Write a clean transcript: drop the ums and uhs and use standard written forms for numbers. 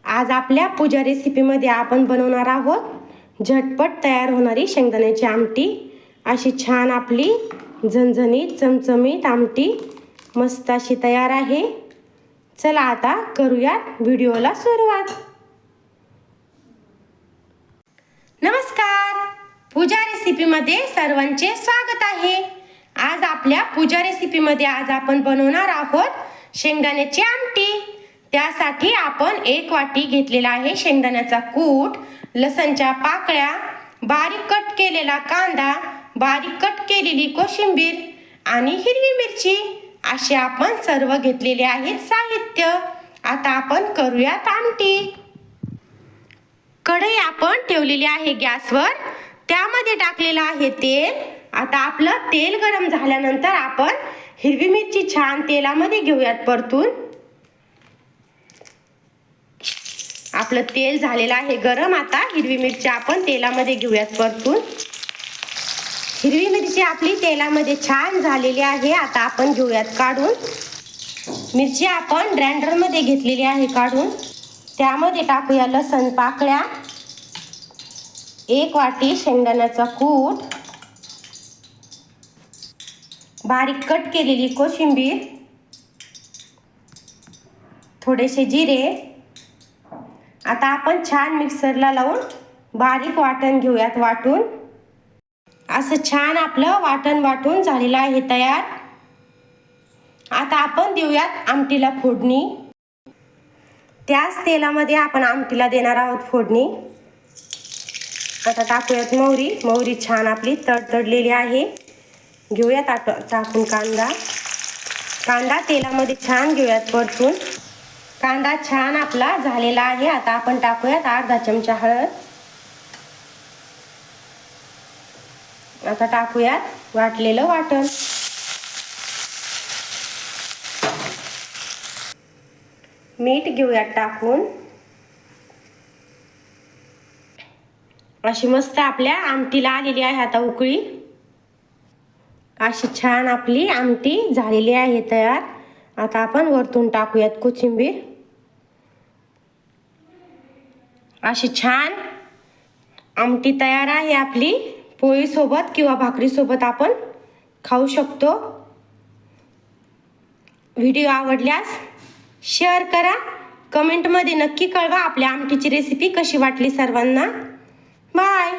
आज आपल्या पूजा रेसिपीमध्ये आपण बनवणार आहोत झटपट तयार होणारी शेंगदाण्याची आमटी। अशी छान आपली झणझणीत चमचमीत आमटी मस्त अशी तयार आहे। चला आता करूयात व्हिडिओला सुरुवात। नमस्कार, पूजा रेसिपीमध्ये सर्वांचे स्वागत आहे। आज आपल्या पूजा रेसिपीमध्ये आज आपण बनवणार आहोत शेंगदाण्याची आमटी। त्यासाठी आपण 1 वाटी घेतलेला आहे शेंगदाण्याचा कूट, लसणच्या पाकळ्या, बारीक कट केलेला कांदा, बारीक कट केलेली कोशिंबीर आणि हिरवी मिरची असे आपण सर्व घेतलेले आहेत साहित्य। आता आपण करूयात आमटी। कढई आपण ठेवलेली आहे गॅसवर, त्यामध्ये टाकलेलं आहे तेल। आता आपलं तेल गरम झाल्यानंतर आपण हिरवी मिरची छान तेलामध्ये घेऊयात परतून। आपलं तेल झालेलं आहे गरम। आता हिरवी मिरची आपण तेलामध्ये घेऊयात परतून। हिरवी मिरची आपली तेलामध्ये छान झालेली आहे। आता आपण घेऊयात काढून। मिरची आपण ग्राइंडरमध्ये घेतलेली आहे काढून। त्यामध्ये टाकूया लसण पाकळ्या, 1 वाटी शेंगदाण्याचा कूट, बारीक कट केलेली कोशिंबीर, थोडेसे जिरे। आता आपण छान मिक्सरला लावून बारीक वाटण घेऊयात वाटून। असं छान आपलं वाटण वाटून झालेलं आहे तयार। आता आपण देऊयात आमटीला फोडणी। त्याच तेलामध्ये आपण आमटीला देणार आहोत फोडणी। आता टाकूयात मोहरी। मोहरी छान आपली तडतडलेली आहे। घेऊयात टाकून कांदा। कांदा तेलामध्ये छान घेऊयात परतून। कांदा छान आपला झालेला आहे। आता आपण टाकूयात अर्धा चमचा हळद। आता टाकूयात वाटलेलं वाटण। मीठ घेऊयात टाकून। अशी मस्त आपल्या आमटीला आलेली आहे आता उकळी। अशी छान आपली आमटी झालेली आहे तयार। आता आपण वरतून टाकूयात कोथिंबीर। अशी छान आमटी तयार आहे आपली। पोळी सोबत किंवा भाकरी सोबत आपण खाऊ शकतो। व्हिडिओ आवडल्यास शेअर करा, कमेंटमध्ये नक्की कळवा आपल्या आमटीची रेसिपी कशी वाटली सर्वांना। बाय।